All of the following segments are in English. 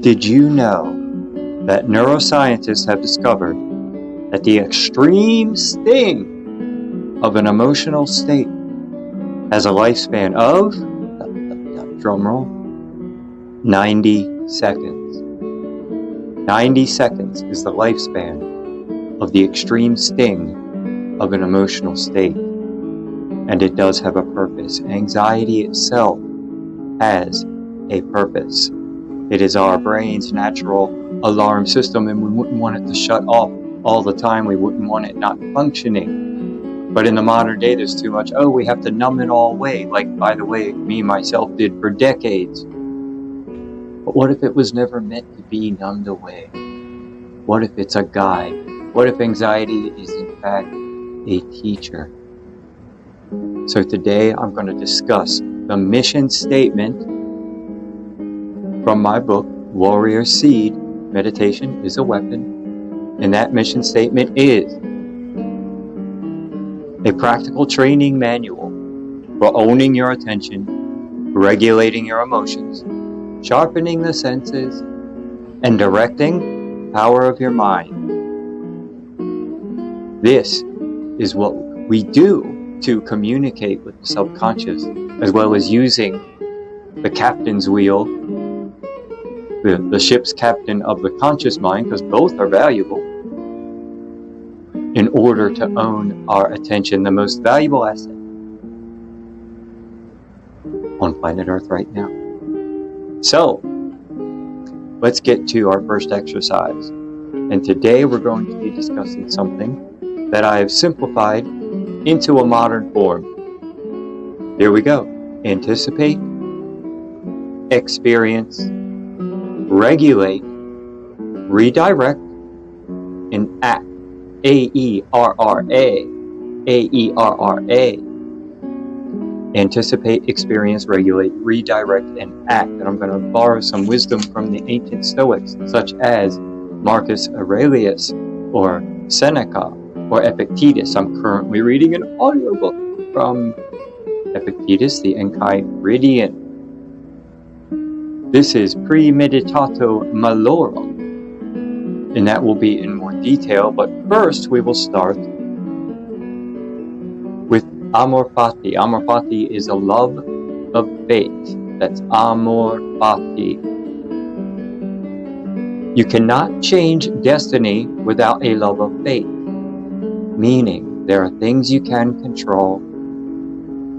Did you know that neuroscientists have discovered that the extreme sting of an emotional state has a lifespan of, drumroll, 90 seconds. 90 seconds is the lifespan of the extreme sting of an emotional state. And it does have a purpose. Anxiety itself has a purpose. It is our brain's natural alarm system, and we wouldn't want it to shut off all the time. We wouldn't want it not functioning. But in the modern day, there's too much, we have to numb it all away. Like, by the way, me, myself did for decades. But what if it was never meant to be numbed away? What if it's a guide? What if anxiety is in fact a teacher? So today I'm going to discuss the mission statement from my book, Warrior Seed, Meditation is a Weapon. And that mission statement is a practical training manual for owning your attention, regulating your emotions, sharpening the senses, and directing the power of your mind. This is what we do to communicate with the subconscious, as well as using the captain's wheel, the ship's captain of the conscious mind, because both are valuable, in order to own our attention, the most valuable asset on planet Earth right now. So, let's get to our first exercise. And today we're going to be discussing something that I have simplified into a modern form. Here we go. Anticipate, experience, regulate, redirect, and act. A-E-R-R-A. A-E-R-R-A. Anticipate, experience, regulate, redirect, and act. And I'm going to borrow some wisdom from the ancient Stoics, such as Marcus Aurelius, or Seneca, or Epictetus. I'm currently reading an audiobook from Epictetus, the Enchiridion. This is Premeditato Malorum, and that will be in more detail, but first we will start with Amor Fati. Amor Fati is a love of faith. That's Amor Fati. You cannot change destiny without a love of faith, meaning there are things you can control,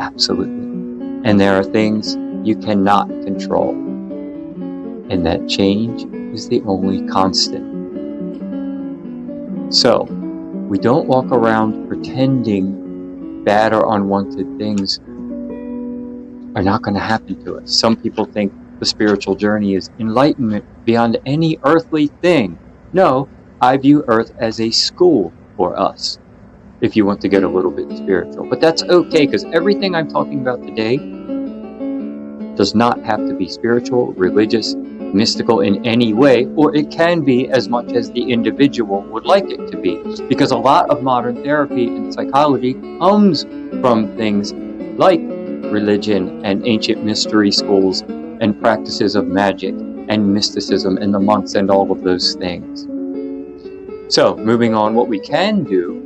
absolutely, and there are things you cannot control, and that change is the only constant. So, we don't walk around pretending bad or unwanted things are not going to happen to us. Some people think the spiritual journey is enlightenment beyond any earthly thing. No, I view Earth as a school for us, if you want to get a little bit spiritual. But that's okay, because everything I'm talking about today does not have to be spiritual, religious, mystical in any way, or it can be as much as the individual would like it to be. Because a lot of modern therapy and psychology comes from things like religion and ancient mystery schools and practices of magic and mysticism and the monks and all of those things. So, moving on, what we can do,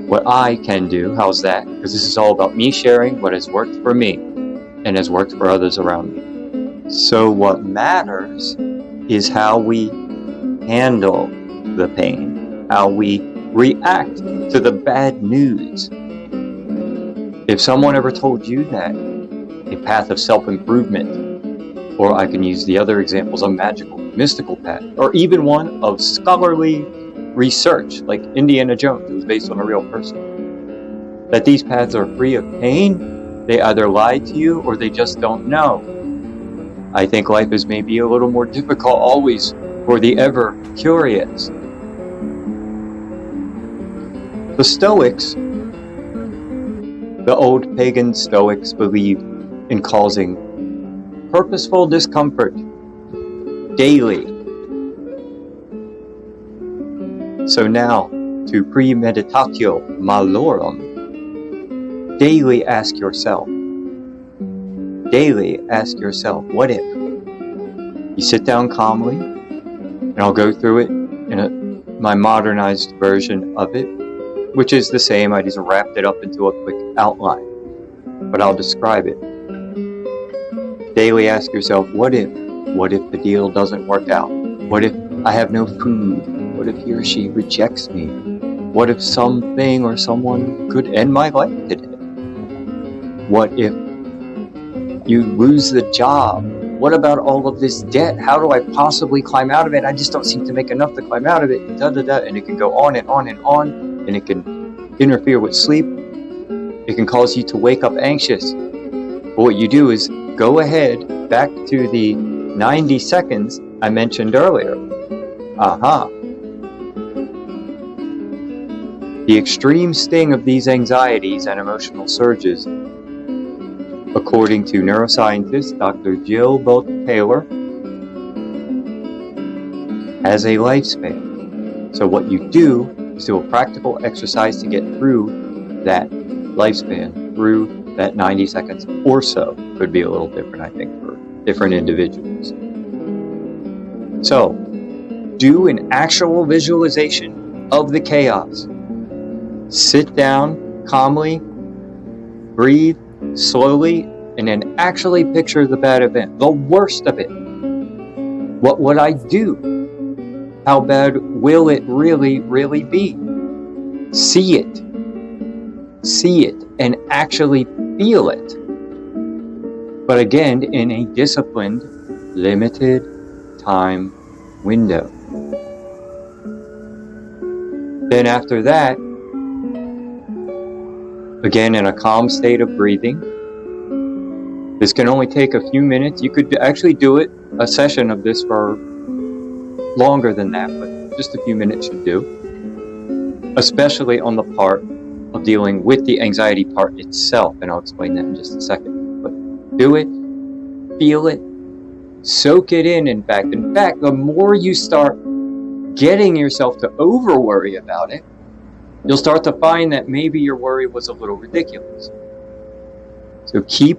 what I can do, how's that? Because this is all about me sharing what has worked for me and has worked for others around me. So what matters is how we handle the pain, how we react to the bad news. If someone ever told you that a path of self-improvement, or I can use the other examples, a magical, mystical path, or even one of scholarly research, like Indiana Jones, it was based on a real person, that these paths are free of pain, they either lie to you or they just don't know. I think life is maybe a little more difficult always for the ever curious. The Stoics, the old pagan Stoics, believed in causing purposeful discomfort daily. So now, to premeditatio malorum, daily ask yourself, what if? You sit down calmly, and I'll go through it in my modernized version of it, which is the same. I just wrapped it up into a quick outline, but I'll describe it. Daily ask yourself, what if? What if the deal doesn't work out? What if I have no food? What if he or she rejects me? What if something or someone could end my life today? What if you lose the job? What about all of this debt? How do I possibly climb out of it? I just don't seem to make enough to climb out of it. And it can go on and on and on, and it can interfere with sleep. It can cause you to wake up anxious. But what you do is go ahead back to the 90 seconds I mentioned earlier. The extreme sting of these anxieties and emotional surges, according to neuroscientist Dr. Jill Bolte-Taylor, has a lifespan. So what you do is do a practical exercise to get through that lifespan, through that 90 seconds or so. Could be a little different, I think, for different individuals. So, do an actual visualization of the chaos. Sit down calmly, breathe slowly, and then actually picture the bad event, the worst of it. What would I do? How bad will it really, really be? See it, and actually feel it. But again, in a disciplined, limited time window. Then after that, again in a calm state of breathing. This can only take a few minutes. You could actually do it, a session of this for longer than that, but just a few minutes should do. Especially on the part of dealing with the anxiety part itself, and I'll explain that in just a second. But do it, feel it, soak it in. In fact, the more you start getting yourself to over worry about it, you'll start to find that maybe your worry was a little ridiculous. So keep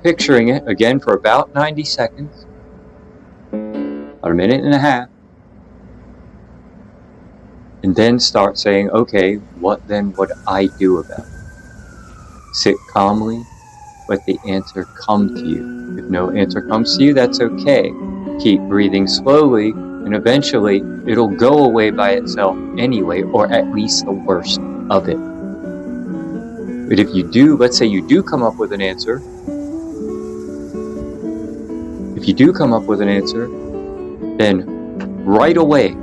picturing it, again, for about 90 seconds, about a minute and a half, and then start saying, okay, what then would I do about it? Sit calmly, let the answer come to you. If no answer comes to you, that's okay. Keep breathing slowly, and eventually it'll go away by itself anyway, or at least the worst of it. But if you do, let's say you do come up with an answer. If you do come up with an answer, then right away,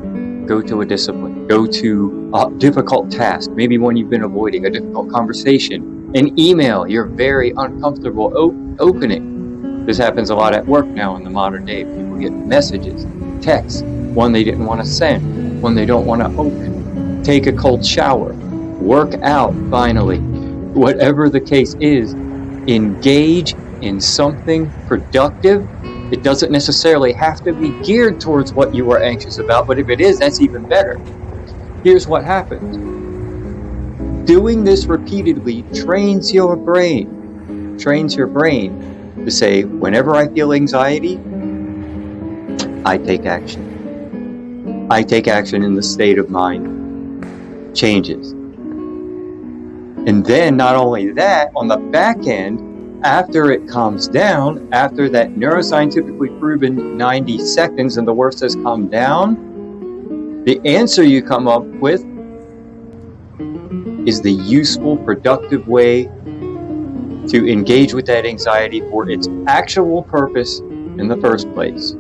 go to a discipline. Go to a difficult task, maybe one you've been avoiding, a difficult conversation, an email you're very uncomfortable opening. This happens a lot at work now in the modern day. People get messages, texts, one they didn't want to send, one they don't want to open. Take a cold shower, work out finally. Whatever the case is, engage in something productive. It doesn't necessarily have to be geared towards what you are anxious about, but if it is, that's even better. Here's what happens. Doing this repeatedly trains your brain to say, whenever I feel anxiety, I take action. I take action, and the state of mind changes. And then not only that, on the back end, after it calms down, after that neuroscientifically proven 90 seconds and the worst has calmed down, the answer you come up with is the useful, productive way to engage with that anxiety for its actual purpose in the first place.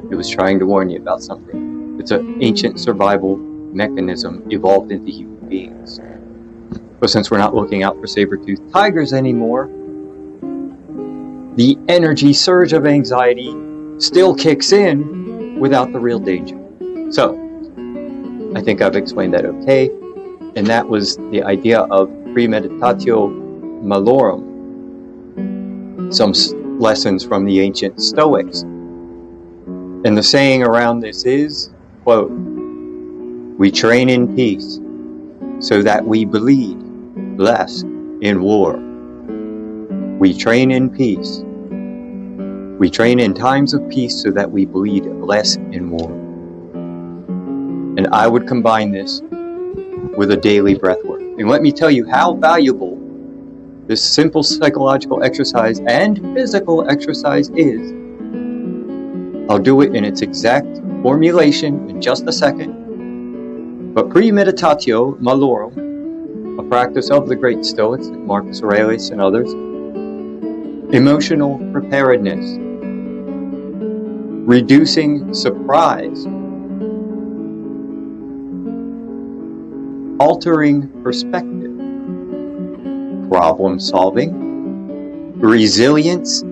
It was trying to warn you about something. It's an ancient survival mechanism evolved into human beings. But since we're not looking out for saber-toothed tigers anymore, the energy surge of anxiety still kicks in without the real danger. So, I think I've explained that okay. And that was the idea of premeditatio malorum. Some lessons from the ancient Stoics. And the saying around this is, quote, "We train in peace so that we bleed less in war. We train in peace We train in times of peace so that we bleed less and more. And I would combine this with a daily breath work. And let me tell you how valuable this simple psychological exercise and physical exercise is. I'll do it in its exact formulation in just a second. But premeditatio malorum, a practice of the great Stoics like Marcus Aurelius and others, emotional preparedness, reducing surprise, altering perspective, problem solving, resilience,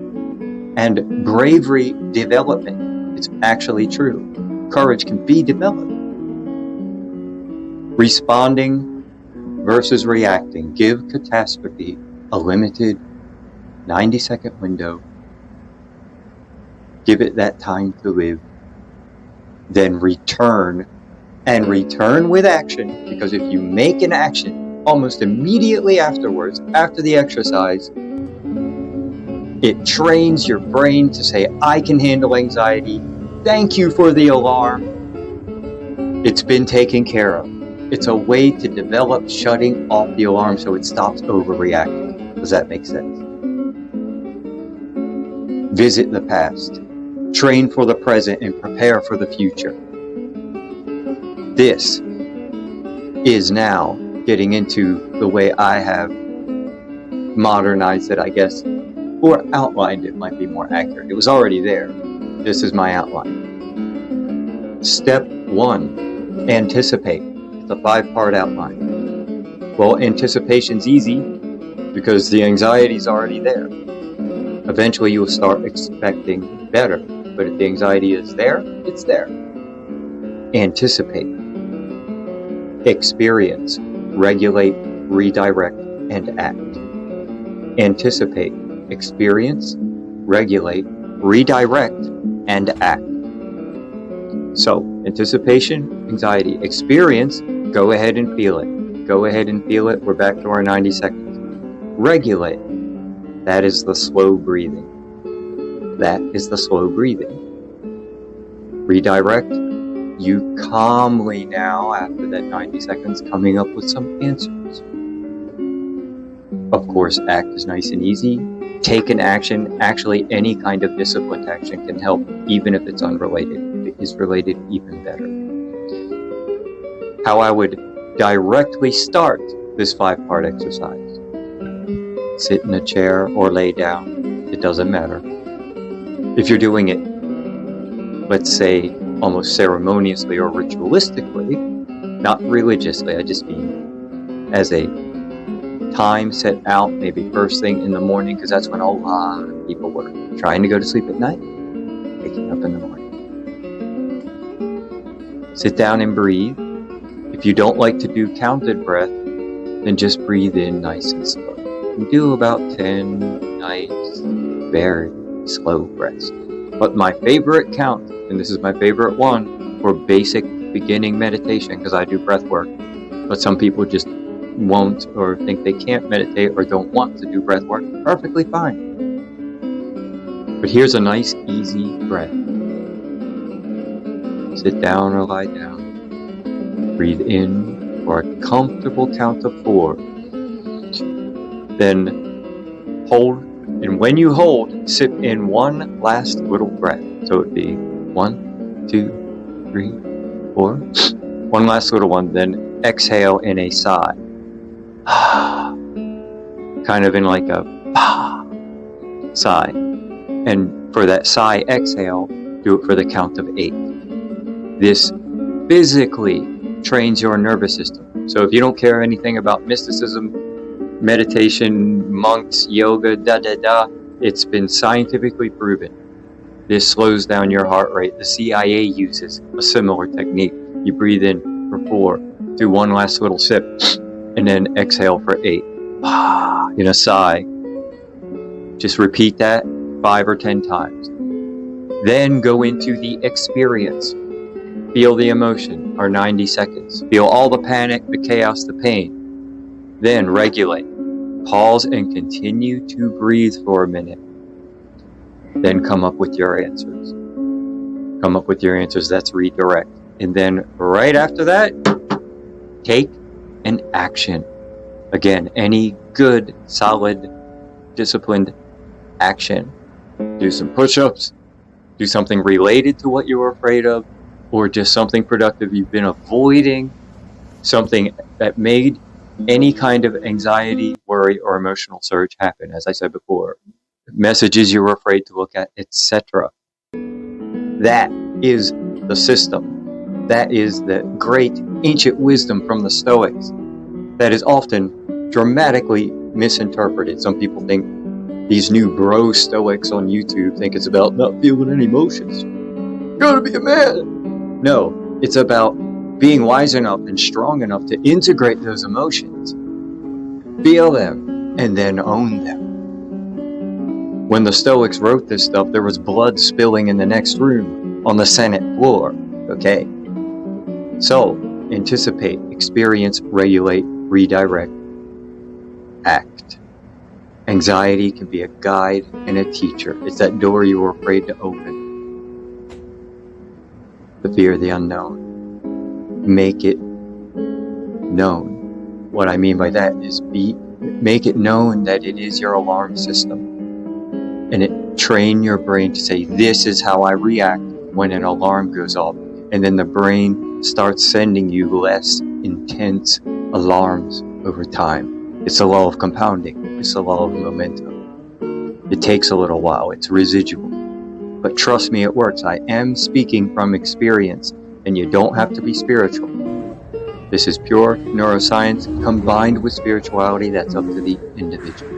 and bravery development. It's actually true. Courage can be developed. Responding versus reacting. Give catastrophe a limited 90-second window. Give it that time to live. Then return, and return with action, because if you make an action almost immediately afterwards, after the exercise, it trains your brain to say, I can handle anxiety. Thank you for the alarm. It's been taken care of. It's a way to develop shutting off the alarm so it stops overreacting. Does that make sense? Visit the past. Train for the present and prepare for the future. This is now getting into the way I have modernized it, I guess, or outlined it might be more accurate. It was already there. This is my outline. Step 1, anticipate. It's a 5-part outline. Well, anticipation's easy because the anxiety's already there. Eventually you'll start expecting better, but if the anxiety is there, it's there. Anticipate. Experience, regulate, redirect, and act. Anticipate, experience, regulate, redirect, and act. So, anticipation, anxiety, experience, go ahead and feel it. Go ahead and feel it. We're back to our 90 seconds. Regulate. That is the slow breathing. That is the slow breathing. Redirect. You calmly now, after that 90 seconds, coming up with some answers. Of course, act is nice and easy. Take an action. Actually, any kind of disciplined action can help, even if it's unrelated. If it is related, even better. How I would directly start this 5-part exercise. Sit in a chair or lay down. It doesn't matter. If you're doing it, let's say, almost ceremoniously or ritualistically, not religiously, I just mean as a time set out, maybe first thing in the morning, because that's when a lot of people were trying to go to sleep at night, waking up in the morning. Sit down and breathe. If you don't like to do counted breath, then just breathe in nice and slow. You do about 10 nice, very slow breaths. But my favorite count, and this is my favorite one for basic beginning meditation, because I do breath work, but some people just won't or think they can't meditate or don't want to do breath work. Perfectly fine. But here's a nice, easy breath. Sit down or lie down. Breathe in for a comfortable count of 4. Then hold. And when you hold, sip in one last little breath. So it'd be 1, 2, 3, 4. One last little one. Then exhale in a sigh. Kind of in like a sigh. And for that sigh exhale, do it for the count of 8. This physically trains your nervous system. So if you don't care anything about mysticism, meditation, monks, yoga, it's been scientifically proven. This slows down your heart rate. The CIA uses a similar technique. You breathe in for 4, do one last little sip, and then exhale for 8. In a sigh. Just repeat that 5 or 10 times. Then go into the experience. Feel the emotion, or 90 seconds. Feel all the panic, the chaos, the pain. Then regulate. Pause and continue to breathe for a minute. Then come up with your answers. Come up with your answers. That's redirect. And then right after that, take an action. Again, any good, solid, disciplined action. Do some push-ups. Do something related to what you were afraid of, or just something productive you've been avoiding, something that made any kind of anxiety, worry, or emotional surge happen. As I said before, messages you were afraid to look at, etc. That is the system. That is the great ancient wisdom from the Stoics that is often dramatically misinterpreted. Some people think these new bro Stoics on YouTube think it's about not feeling any emotions. Gotta be a man. No, it's about being wise enough and strong enough to integrate those emotions, feel them, and then own them. When the Stoics wrote this stuff, there was blood spilling in the next room on the Senate floor, okay? So, anticipate, experience, regulate, redirect, act. Anxiety can be a guide and a teacher. It's that door you were afraid to open. The fear of the unknown. Make it known. What I mean by that is make it known that it is your alarm system. And train your brain to say, this is how I react when an alarm goes off. And then the brain starts sending you less intense alarms over time. It's the law of compounding. It's the law of momentum. It takes a little while. It's residual. But trust me, it works. I am speaking from experience, and you don't have to be spiritual. This is pure neuroscience combined with spirituality. That's up to the individual.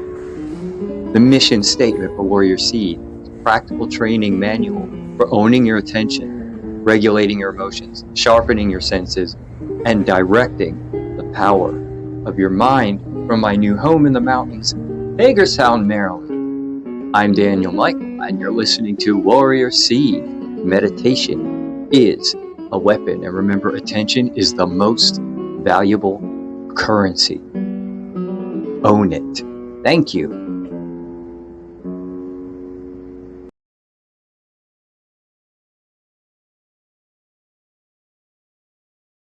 The mission statement for Warrior Seed is a practical training manual for owning your attention, regulating your emotions, sharpening your senses, and directing the power of your mind from my new home in the mountains, Hagerstown, Maryland. I'm Daniel Michael, and you're listening to Warrior Seed. Meditation is a weapon, and remember, attention is the most valuable currency. Own it. Thank you.